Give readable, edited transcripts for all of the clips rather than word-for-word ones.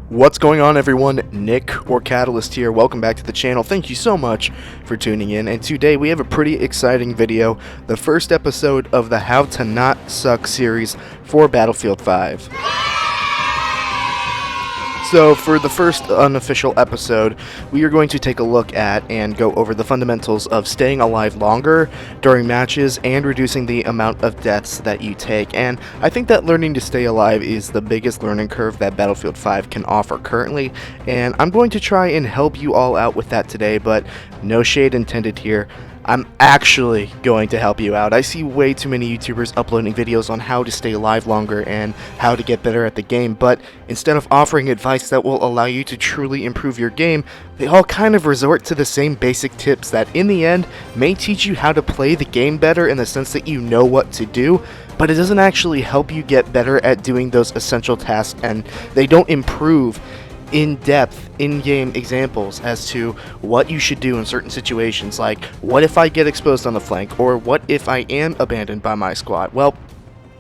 What's going on, everyone? Nick or Catalyst here. Welcome back to the channel. Thank you so much for tuning in, and today we have a pretty exciting video, the first episode of the How to Not Suck series for Battlefield 5. So for the first unofficial episode, we are going to take a look at and go over the fundamentals of staying alive longer during matches and reducing the amount of deaths that you take. And I think that learning to stay alive is the biggest learning curve that Battlefield 5 can offer currently, and I'm going to try and help you all out with that today, but no shade intended here. I'm actually going to help you out. I see way too many YouTubers uploading videos on how to stay alive longer and how to get better at the game, but instead of offering advice that will allow you to truly improve your game, they all kind of resort to the same basic tips that in the end may teach you how to play the game better in the sense that you know what to do, but it doesn't actually help you get better at doing those essential tasks, and they don't improve in-depth, in-game examples as to what you should do in certain situations, like what if I get exposed on the flank, or what if I am abandoned by my squad. Well,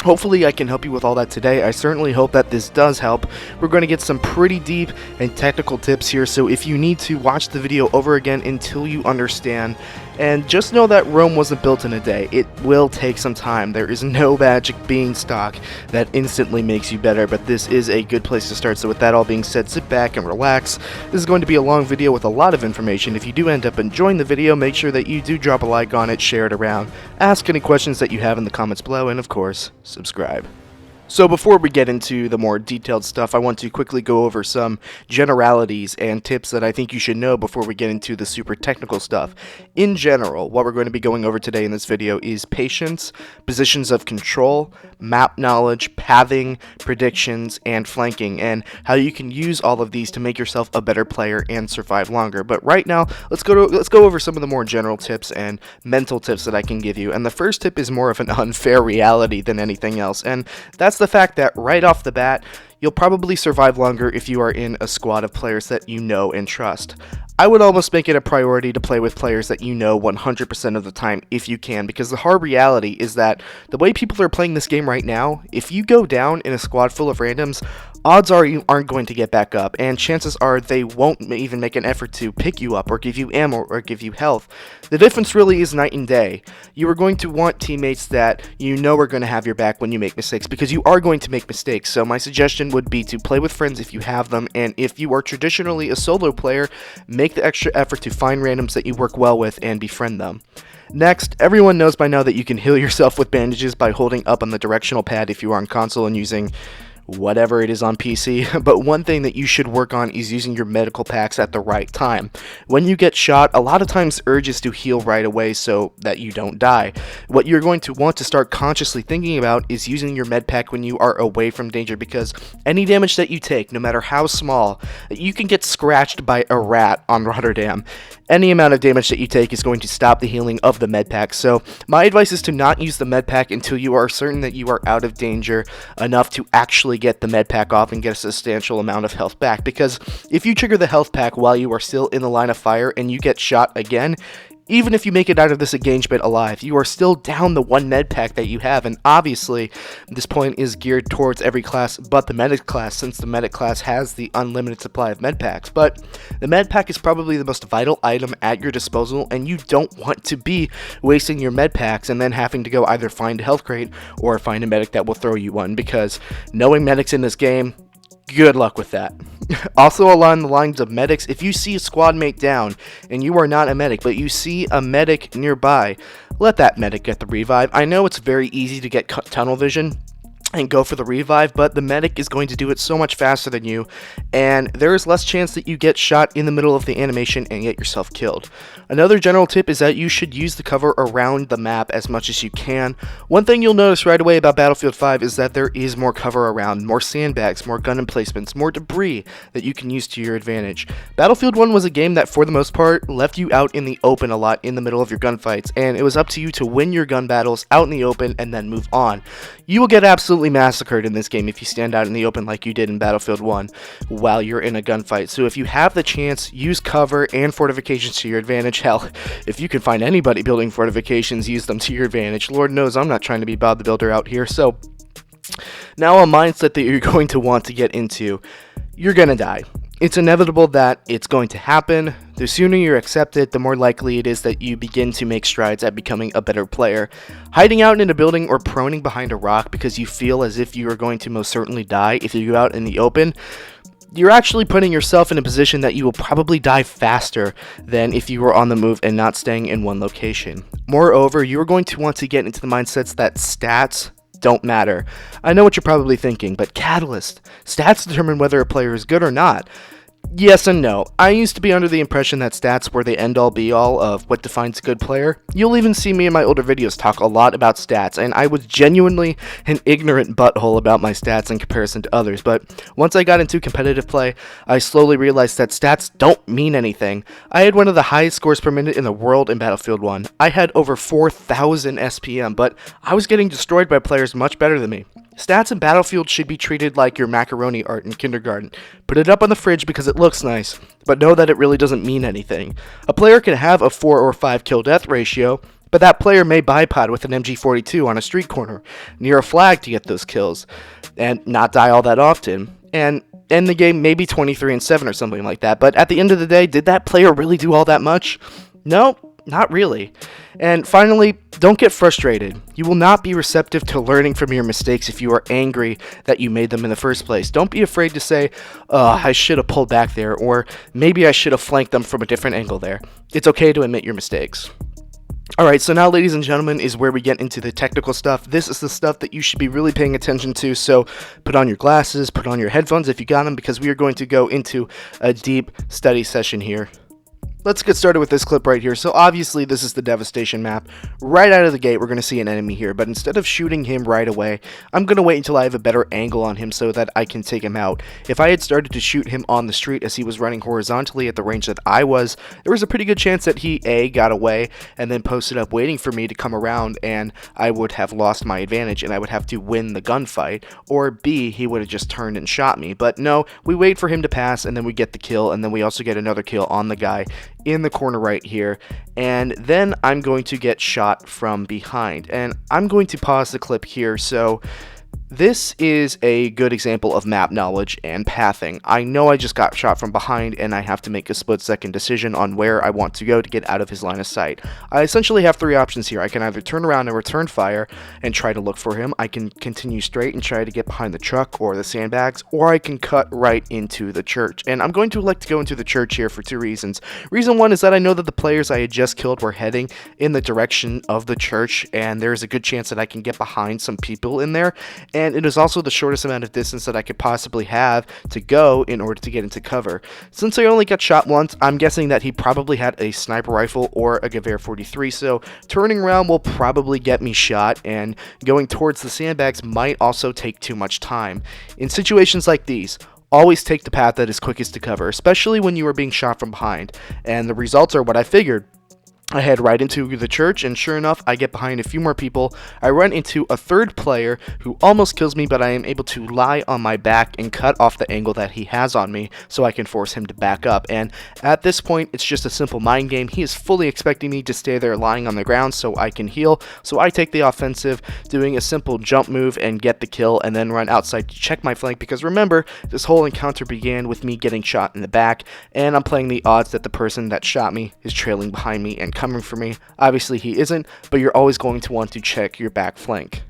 hopefully I can help you with all that today. I certainly hope that this does help. We're going to get some pretty deep and technical tips here, so if you need to, watch the video over again until you understand. And just know that Rome wasn't built in a day. It will take some time. There is no magic beanstalk that instantly makes you better, but this is a good place to start. So with that all being said, sit back and relax. This is going to be a long video with a lot of information. If you do end up enjoying the video, make sure that you do drop a like on it, share it around, ask any questions that you have in the comments below, and of course, subscribe. So before we get into the more detailed stuff, I want to quickly go over some generalities and tips that I think you should know before we get into the super technical stuff. In general, what we're going to be going over today in this video is patience, positions of control, map knowledge, pathing, predictions, and flanking, and how you can use all of these to make yourself a better player and survive longer. But right now, let's go over some of the more general tips and mental tips that I can give you. And the first tip is more of an unfair reality than anything else, and that's the fact that right off the bat, you'll probably survive longer if you are in a squad of players that you know and trust. I would almost make it a priority to play with players that you know 100% of the time if you can, because the hard reality is that the way people are playing this game right now, if you go down in a squad full of randoms, odds are you aren't going to get back up, and chances are they won't even make an effort to pick you up or give you ammo or give you health. The difference really is night and day. You are going to want teammates that you know are going to have your back when you make mistakes, because you are going to make mistakes. So my suggestion would be to play with friends if you have them, and if you are traditionally a solo player, make the extra effort to find randoms that you work well with and befriend them. Next, everyone knows by now that you can heal yourself with bandages by holding up on the directional pad if you are on console and using whatever it is on PC, but one thing that you should work on is using your medical packs at the right time. When you get shot, a lot of times the urge is to heal right away so that you don't die. What you're going to want to start consciously thinking about is using your med pack when you are away from danger, because any damage that you take, no matter how small, you can get scratched by a rat on Rotterdam. Any amount of damage that you take is going to stop the healing of the med pack, so my advice is to not use the med pack until you are certain that you are out of danger enough to actually get the med pack off and get a substantial amount of health back, because if you trigger the health pack while you are still in the line of fire and you get shot again, even if you make it out of this engagement alive, you are still down the one med pack that you have. And obviously this point is geared towards every class but the medic class, since the medic class has the unlimited supply of med packs. But the med pack is probably the most vital item at your disposal, and you don't want to be wasting your med packs and then having to go either find a health crate or find a medic that will throw you one, because knowing medics in this game, good luck with that. Also, along the lines of medics, if you see a squad mate down and you are not a medic, but you see a medic nearby, let that medic get the revive. I know it's very easy to get tunnel vision and go for the revive, but the medic is going to do it so much faster than you, and there is less chance that you get shot in the middle of the animation and get yourself killed. Another general tip is that you should use the cover around the map as much as you can. One thing you'll notice right away about Battlefield 5 is that there is more cover around, more sandbags, more gun emplacements, more debris that you can use to your advantage. Battlefield 1 was a game that for the most part left you out in the open a lot in the middle of your gunfights, and it was up to you to win your gun battles out in the open and then move on. You will get absolutely massacred in this game if you stand out in the open like you did in Battlefield 1 while you're in a gunfight. So if you have the chance, use cover and fortifications to your advantage. Hell, if you can find anybody building fortifications, use them to your advantage. Lord knows I'm not trying to be Bob the Builder out here. So now a mindset that you're going to want to get into. You're gonna die. It's inevitable that it's going to happen. The sooner you accept it, the more likely it is that you begin to make strides at becoming a better player. Hiding out in a building or proning behind a rock because you feel as if you are going to most certainly die if you go out in the open, you're actually putting yourself in a position that you will probably die faster than if you were on the move and not staying in one location. Moreover, you are going to want to get into the mindsets that stats don't matter. I know what you're probably thinking, but Catalyst, stats determine whether a player is good or not. Yes and no. I used to be under the impression that stats were the end-all be-all of what defines a good player. You'll even see me in my older videos talk a lot about stats, and I was genuinely an ignorant butthole about my stats in comparison to others, but once I got into competitive play, I slowly realized that stats don't mean anything. I had one of the highest scores per minute in the world in Battlefield 1. I had over 4,000 SPM, but I was getting destroyed by players much better than me. Stats in Battlefield should be treated like your macaroni art in kindergarten. Put it up on the fridge because it looks nice, but know that it really doesn't mean anything. A player can have a 4 or 5 kill death ratio, but that player may bipod with an MG42 on a street corner, near a flag to get those kills, and not die all that often, and end the game maybe 23-7 or something like that. But at the end of the day, did that player really do all that much? No, not really. And finally, don't get frustrated. You will not be receptive to learning from your mistakes if you are angry that you made them in the first place. Don't be afraid to say, I should have pulled back there, or maybe I should have flanked them from a different angle there. It's okay to admit your mistakes. Alright, so now, ladies and gentlemen, is where we get into the technical stuff. This is the stuff that you should be really paying attention to, so put on your glasses, put on your headphones if you got them, because we are going to go into a deep study session here. Let's get started with this clip right here. So obviously this is the Devastation map. Right out of the gate we're going to see an enemy here, but instead of shooting him right away, I'm going to wait until I have a better angle on him so that I can take him out. If I had started to shoot him on the street as he was running horizontally at the range that I was, there was a pretty good chance that he A, got away and then posted up waiting for me to come around, and I would have lost my advantage and I would have to win the gunfight, or B, he would have just turned and shot me. But no, we wait for him to pass and then we get the kill, and then we also get another kill on the guy in the corner right here, and then I'm going to get shot from behind. And I'm going to pause the clip here. So this is a good example of map knowledge and pathing. I know I just got shot from behind and I have to make a split-second decision on where I want to go to get out of his line of sight. I essentially have three options here. I can either turn around and return fire and try to look for him, I can continue straight and try to get behind the truck or the sandbags, or I can cut right into the church. And I'm going to elect to go into the church here for two reasons. Reason one is that I know that the players I had just killed were heading in the direction of the church, and there's a good chance that I can get behind some people in there, and it is also the shortest amount of distance that I could possibly have to go in order to get into cover. Since I only got shot once, I'm guessing that he probably had a sniper rifle or a Gewehr 43, so turning around will probably get me shot, and going towards the sandbags might also take too much time. In situations like these, always take the path that is quickest to cover, especially when you are being shot from behind, and the results are what I figured. I head right into the church, and sure enough, I get behind a few more people. I run into a third player who almost kills me, but I am able to lie on my back and cut off the angle that he has on me so I can force him to back up. And at this point, it's just a simple mind game. He is fully expecting me to stay there lying on the ground so I can heal. So I take the offensive, doing a simple jump move and get the kill, and then run outside to check my flank, because remember, this whole encounter began with me getting shot in the back, and I'm playing the odds that the person that shot me is trailing behind me and coming for me. Obviously he isn't, but you're always going to want to check your back flank.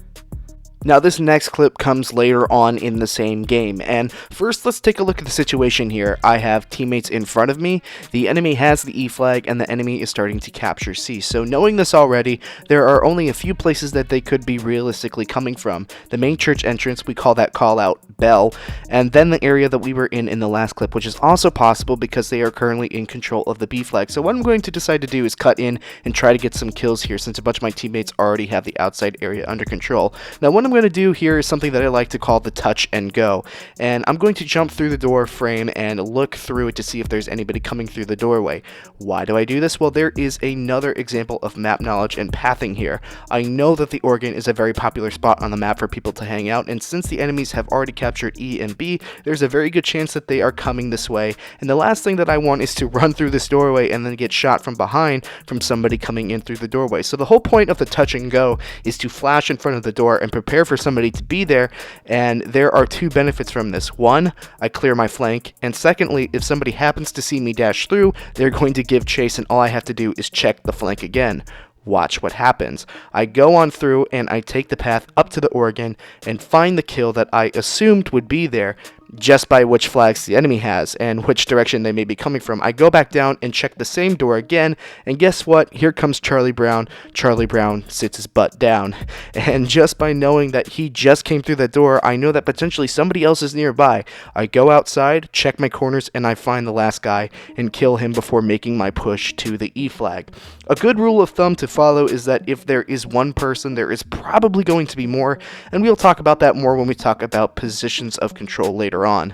Now this next clip comes later on in the same game, and first let's take a look at the situation here. I have teammates in front of me, the enemy has the E flag, and the enemy is starting to capture C. So knowing this already, there are only a few places that they could be realistically coming from. The main church entrance, we call that call out Bell, and then the area that we were in the last clip, which is also possible because they are currently in control of the B flag. So what I'm going to decide to do is cut in and try to get some kills here, since a bunch of my teammates already have the outside area under control. Now what I'm going to do here is something that I like to call the touch and go, and I'm going to jump through the door frame and look through it to see if there's anybody coming through the doorway. Why do I do this? Well, there is another example of map knowledge and pathing here. I know that the Organ is a very popular spot on the map for people to hang out, and since the enemies have already captured E and B, there's a very good chance that they are coming this way, and the last thing that I want is to run through this doorway and then get shot from behind from somebody coming in through the doorway. So the whole point of the touch and go is to flash in front of the door and prepare prepare for somebody to be there, and there are two benefits from this. One, I clear my flank, and secondly, if somebody happens to see me dash through, they're going to give chase, and all I have to do is check the flank again. Watch what happens. I go on through and I take the path up to the Oregon and find the kill that I assumed would be there just by which flags the enemy has and which direction they may be coming from. I go back down and check the same door again, and guess what? Here comes Charlie Brown. Charlie Brown sits his butt down. And just by knowing that he just came through that door, I know that potentially somebody else is nearby. I go outside, check my corners, and I find the last guy and kill him before making my push to the E flag. A good rule of thumb to follow is that if there is one person, there is probably going to be more, and we'll talk about that more when we talk about positions of control later on.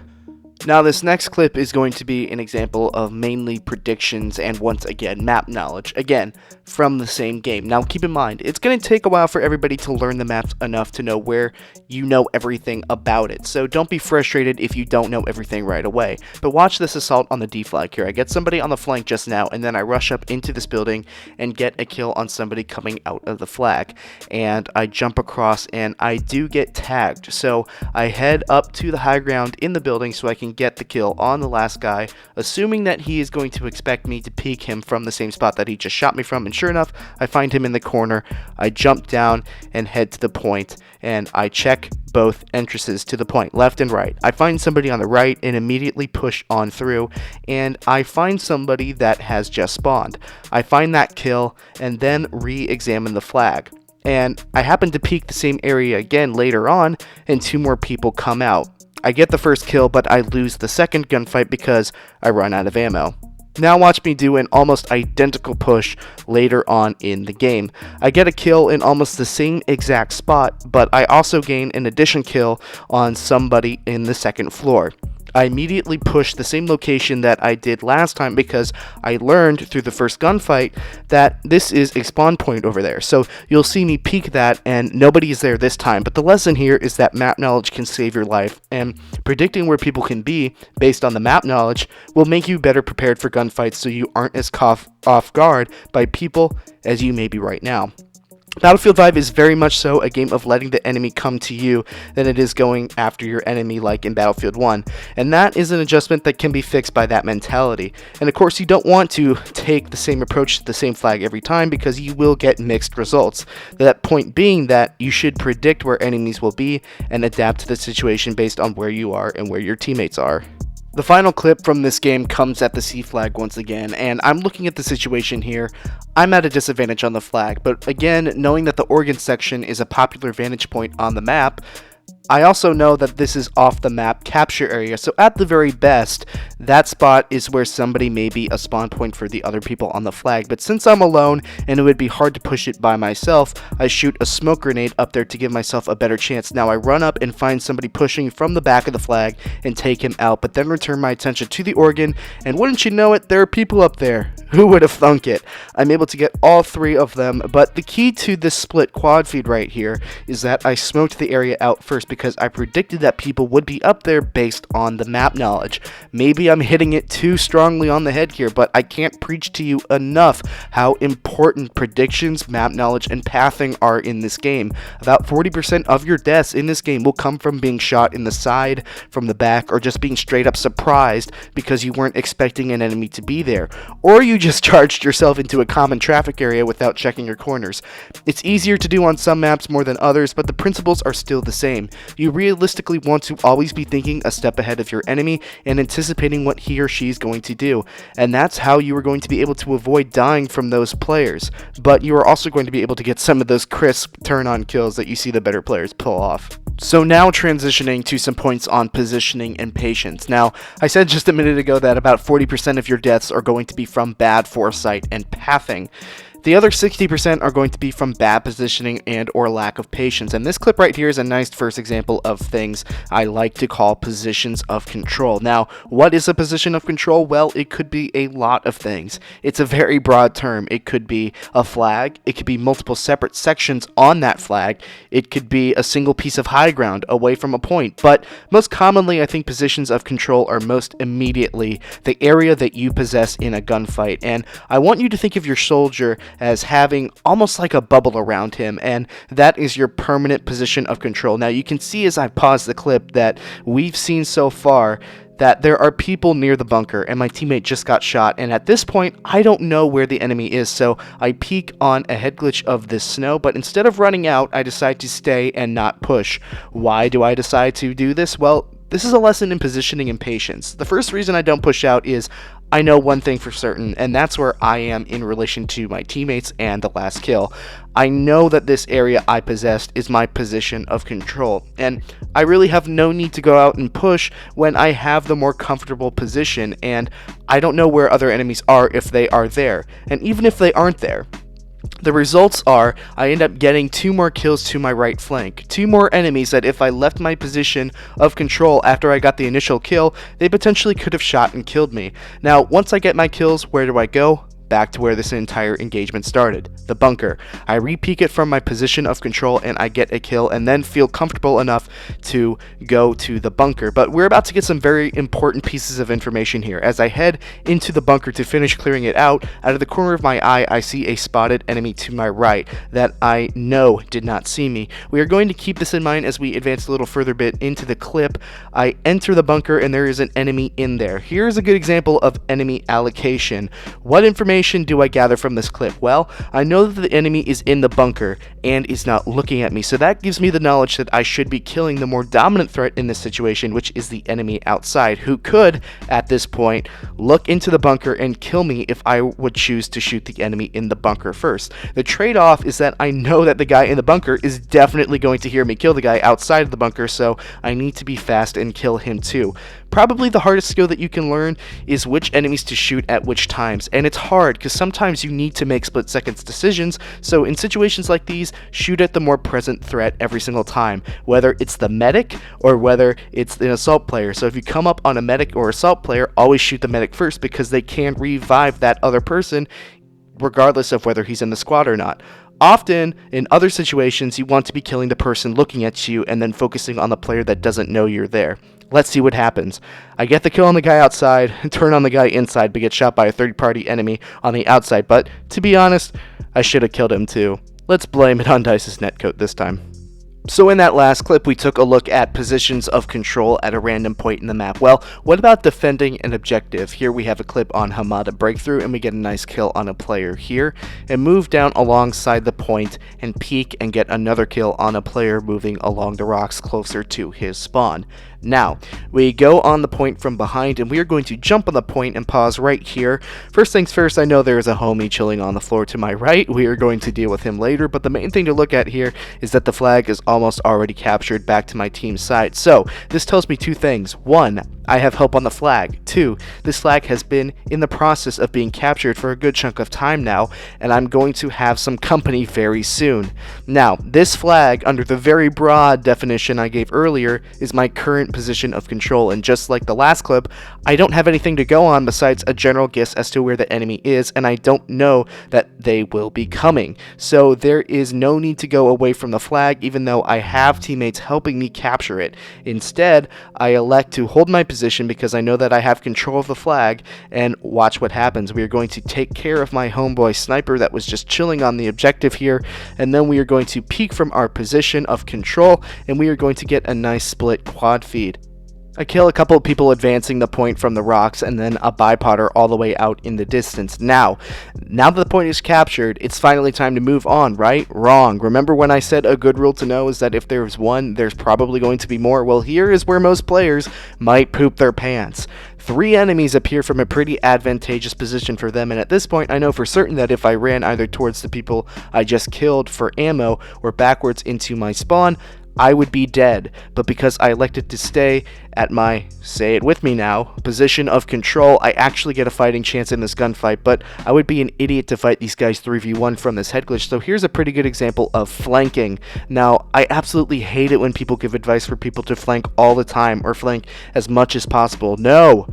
Now, this next clip is going to be an example of mainly predictions and, once again, map knowledge, again, from the same game. Now, keep in mind, it's going to take a while for everybody to learn the maps enough to know where you know everything about it, so don't be frustrated if you don't know everything right away. But watch this assault on the D flag here. I get somebody on the flank just now, and then I rush up into this building and get a kill on somebody coming out of the flag, and I jump across, and I do get tagged, so I head up to the high ground in the building so I can get the kill on the last guy, assuming that he is going to expect me to peek him from the same spot that he just shot me from, and sure enough, I find him in the corner. I jump down and head to the point, and I check both entrances to the point, left and right. I find somebody on the right and immediately push on through, and I find somebody that has just spawned. I find that kill and then re-examine the flag. And I happen to peek the same area again later on, and two more people come out. I get the first kill, but I lose the second gunfight because I run out of ammo. Now watch me do an almost identical push later on in the game. I get a kill in almost the same exact spot, but I also gain an addition kill on somebody in the second floor. I immediately push the same location that I did last time because I learned through the first gunfight that this is a spawn point over there. So you'll see me peek that and nobody is there this time. But the lesson here is that map knowledge can save your life, and predicting where people can be based on the map knowledge will make you better prepared for gunfights so you aren't as caught off guard by people as you may be right now. Battlefield 5 is very much so a game of letting the enemy come to you than it is going after your enemy like in Battlefield 1, and that is an adjustment that can be fixed by that mentality. And of course, you don't want to take the same approach to the same flag every time because you will get mixed results. That point being that you should predict where enemies will be and adapt to the situation based on where you are and where your teammates are. The final clip from this game comes at the C flag once again, and I'm looking at the situation here. I'm at a disadvantage on the flag, but again, knowing that the Oregon section is a popular vantage point on the map, I also know that this is off the map capture area, so at the very best, that spot is where somebody may be a spawn point for the other people on the flag. But since I'm alone and it would be hard to push it by myself, I shoot a smoke grenade up there to give myself a better chance. Now I run up and find somebody pushing from the back of the flag and take him out, but then return my attention to the Oregon, and wouldn't you know it, there are people up there. Who would have thunk it? I'm able to get all three of them, but the key to this split quad feed right here is that I smoked the area out first because I predicted that people would be up there based on the map knowledge. Maybe I'm hitting it too strongly on the head here, but I can't preach to you enough how important predictions, map knowledge, and pathing are in this game. About 40% of your deaths in this game will come from being shot in the side, from the back, or just being straight up surprised because you weren't expecting an enemy to be there, or you just charged yourself into a common traffic area without checking your corners. It's easier to do on some maps more than others, but the principles are still the same. You realistically want to always be thinking a step ahead of your enemy and anticipating what he or she is going to do, and that's how you are going to be able to avoid dying from those players, but you are also going to be able to get some of those crisp turn-on kills that you see the better players pull off. So now transitioning to some points on positioning and patience. Now, I said just a minute ago that about 40% of your deaths are going to be from bad foresight and pathing. The other 60% are going to be from bad positioning and or lack of patience, and this clip right here is a nice first example of things I like to call positions of control. Now, what is a position of control? Well, it could be a lot of things. It's a very broad term. It could be a flag, it could be multiple separate sections on that flag, it could be a single piece of high ground away from a point, but most commonly I think positions of control are most immediately the area that you possess in a gunfight, and I want you to think of your soldier as having almost like a bubble around him, and that is your permanent position of control. Now you can see as I pause the clip that we've seen so far that there are people near the bunker, and my teammate just got shot, and at this point I don't know where the enemy is, so I peek on a head glitch of this snow, but instead of running out, I decide to stay and not push. Why do I decide to do this? Well, this is a lesson in positioning and patience. The first reason I don't push out is I know one thing for certain, and that's where I am in relation to my teammates and the last kill. I know that this area I possessed is my position of control, and I really have no need to go out and push when I have the more comfortable position, and I don't know where other enemies are if they are there. And even if they aren't there, the results are I end up getting 2 more kills to my right flank. 2 more enemies that if I left my position of control after I got the initial kill, they potentially could have shot and killed me. Now, once I get my kills, where do I go? Back to where this entire engagement started, the bunker. I re-peek it from my position of control and I get a kill and then feel comfortable enough to go to the bunker. But we're about to get some very important pieces of information here. As I head into the bunker to finish clearing it out of the corner of my eye, I see a spotted enemy to my right that I know did not see me. We are going to keep this in mind as we advance a little further bit into the clip. I enter the bunker and there is an enemy in there. Here's a good example of enemy allocation. What information do I gather from this clip? Well, I know that the enemy is in the bunker and is not looking at me, so that gives me the knowledge that I should be killing the more dominant threat in this situation, which is the enemy outside, who could, at this point, look into the bunker and kill me if I would choose to shoot the enemy in the bunker first. The trade-off is that I know that the guy in the bunker is definitely going to hear me kill the guy outside of the bunker, so I need to be fast and kill him too. Probably the hardest skill that you can learn is which enemies to shoot at which times, and it's hard because sometimes you need to make split-seconds decisions, so in situations like these, shoot at the more present threat every single time, whether it's the medic or whether it's an assault player. So if you come up on a medic or assault player, always shoot the medic first because they can revive that other person regardless of whether he's in the squad or not. Often, in other situations, you want to be killing the person looking at you and then focusing on the player that doesn't know you're there. Let's see what happens. I get the kill on the guy outside, turn on the guy inside, but get shot by a third-party enemy on the outside. But, to be honest, I should have killed him too. Let's blame it on Dice's netcode this time. So in that last clip, we took a look at positions of control at a random point in the map. Well, what about defending an objective? Here we have a clip on Hamada Breakthrough, and we get a nice kill on a player here, and move down alongside the point and peek and get another kill on a player moving along the rocks closer to his spawn. Now, we go on the point from behind, and we are going to jump on the point and pause right here. First things first, I know there is a homie chilling on the floor to my right. We are going to deal with him later, but the main thing to look at here is that the flag is almost already captured back to my team's side. So, this tells me 2 things. 1, I have help on the flag. 2, this flag has been in the process of being captured for a good chunk of time now, and I'm going to have some company very soon. Now, this flag, under the very broad definition I gave earlier, is my current position of control, and just like the last clip, I don't have anything to go on besides a general guess as to where the enemy is, and I don't know that they will be coming. So there is no need to go away from the flag, even though I have teammates helping me capture it. Instead, I elect to hold my position because I know that I have control of the flag, and watch what happens. We are going to take care of my homeboy sniper that was just chilling on the objective here, and then we are going to peek from our position of control, and we are going to get a nice split quad feed. I kill a couple of people advancing the point from the rocks, and then a bipotter all the way out in the distance. Now that the point is captured, it's finally time to move on, right? Wrong. Remember when I said a good rule to know is that if there's one, there's probably going to be more? Well, here is where most players might poop their pants. 3 enemies appear from a pretty advantageous position for them, and at this point I know for certain that if I ran either towards the people I just killed for ammo or backwards into my spawn, I would be dead. But because I elected to stay at my, say it with me now, position of control, I actually get a fighting chance in this gunfight, but I would be an idiot to fight these guys 3v1 from this head glitch. So here's a pretty good example of flanking. Now, I absolutely hate it when people give advice for people to flank all the time or flank as much as possible. No,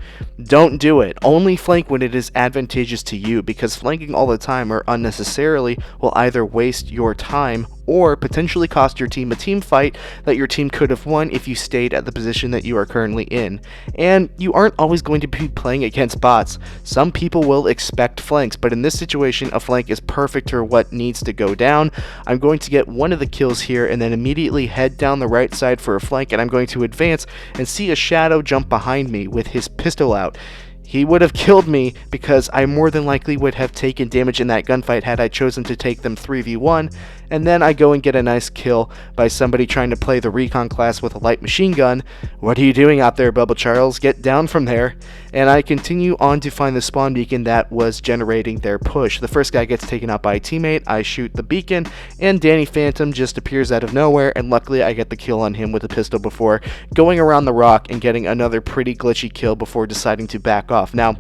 don't do it. Only flank when it is advantageous to you, because flanking all the time or unnecessarily will either waste your time or potentially cost your team a team fight that your team could have won if you stayed at the position that you are currently in. And you aren't always going to be playing against bots. Some people will expect flanks, but in this situation, a flank is perfect for what needs to go down. I'm going to get one of the kills here and then immediately head down the right side for a flank, and I'm going to advance and see a shadow jump behind me with his pistol out. He would have killed me because I more than likely would have taken damage in that gunfight had I chosen to take them 3v1, and then I go and get a nice kill by somebody trying to play the recon class with a light machine gun. What are you doing out there, Bubba Charles? Get down from there. And I continue on to find the spawn beacon that was generating their push. The first guy gets taken out by a teammate, I shoot the beacon, and Danny Phantom just appears out of nowhere, and luckily I get the kill on him with a pistol before going around the rock and getting another pretty glitchy kill before deciding to back off. Now,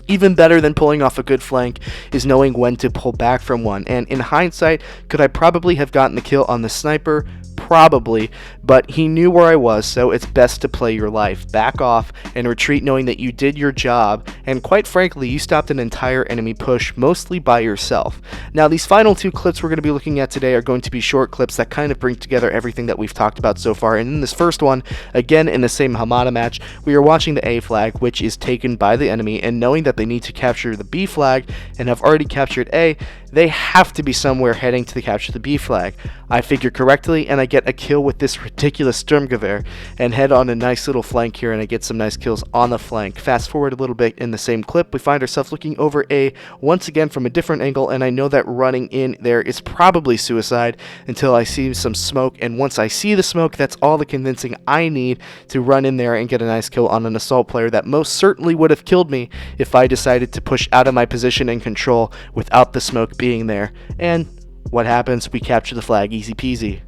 even better than pulling off a good flank is knowing when to pull back from one, and in hindsight, could I probably have gotten the kill on the sniper? Probably, but he knew where I was, so it's best to play your life. Back off and retreat knowing that you did your job, and quite frankly, you stopped an entire enemy push mostly by yourself. Now, these final two clips we're going to be looking at today are going to be short clips that kind of bring together everything that we've talked about so far, and in this first one, again in the same Hamada match, we are watching the A flag, which is taken by the enemy, and knowing that they need to capture the B flag and have already captured A, they have to be somewhere heading to capture the B flag. I figure correctly, and I get a kill with this ridiculous Sturmgewehr and head on a nice little flank here, and I get some nice kills on the flank. Fast forward a little bit in the same clip, we find ourselves looking over A once again from a different angle, and I know that running in there is probably suicide until I see some smoke, and once I see the smoke, that's all the convincing I need to run in there and get a nice kill on an assault player that most certainly would have killed me if I decided to push out of my position and control without the smoke being there. And what happens? We capture the flag, easy peasy.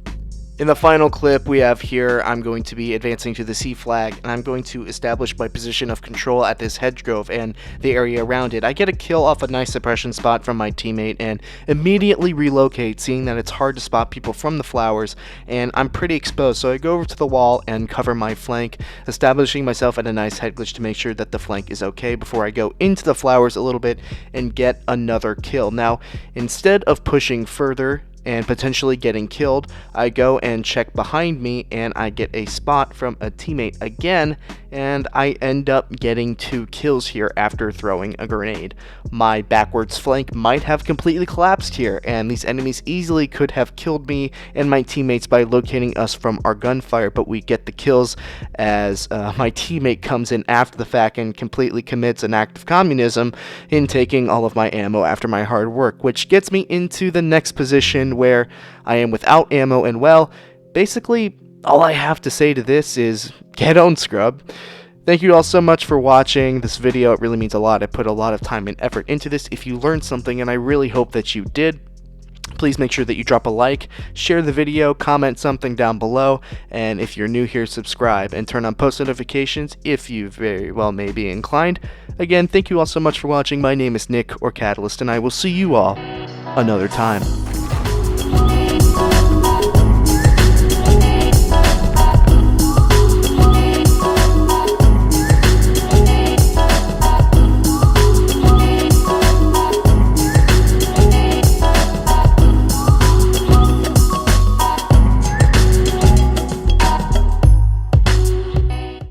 In the final clip we have here, I'm going to be advancing to the C flag, and I'm going to establish my position of control at this hedge grove and the area around it. I get a kill off a nice suppression spot from my teammate and immediately relocate, seeing that it's hard to spot people from the flowers, and I'm pretty exposed, so I go over to the wall and cover my flank, establishing myself at a nice head glitch to make sure that the flank is okay before I go into the flowers a little bit and get another kill. Now, instead of pushing further and potentially getting killed, I go and check behind me, and I get a spot from a teammate again, and I end up getting 2 kills here after throwing a grenade. My backwards flank might have completely collapsed here, and these enemies easily could have killed me and my teammates by locating us from our gunfire, but we get the kills as my teammate comes in after the fact and completely commits an act of communism in taking all of my ammo after my hard work, which gets me into the next position where I am without ammo, and well, basically all I have to say to this is get on, scrub. Thank you all so much for watching this video. It really means a lot. I put a lot of time and effort into this. If you learned something, and I really hope that you did, please make sure that you drop a like, share the video, comment something down below, and if you're new here, subscribe and turn on post notifications if you very well may be inclined. Again, thank you all so much for watching. My name is Nick, or Catalyst, and I will see you all another time.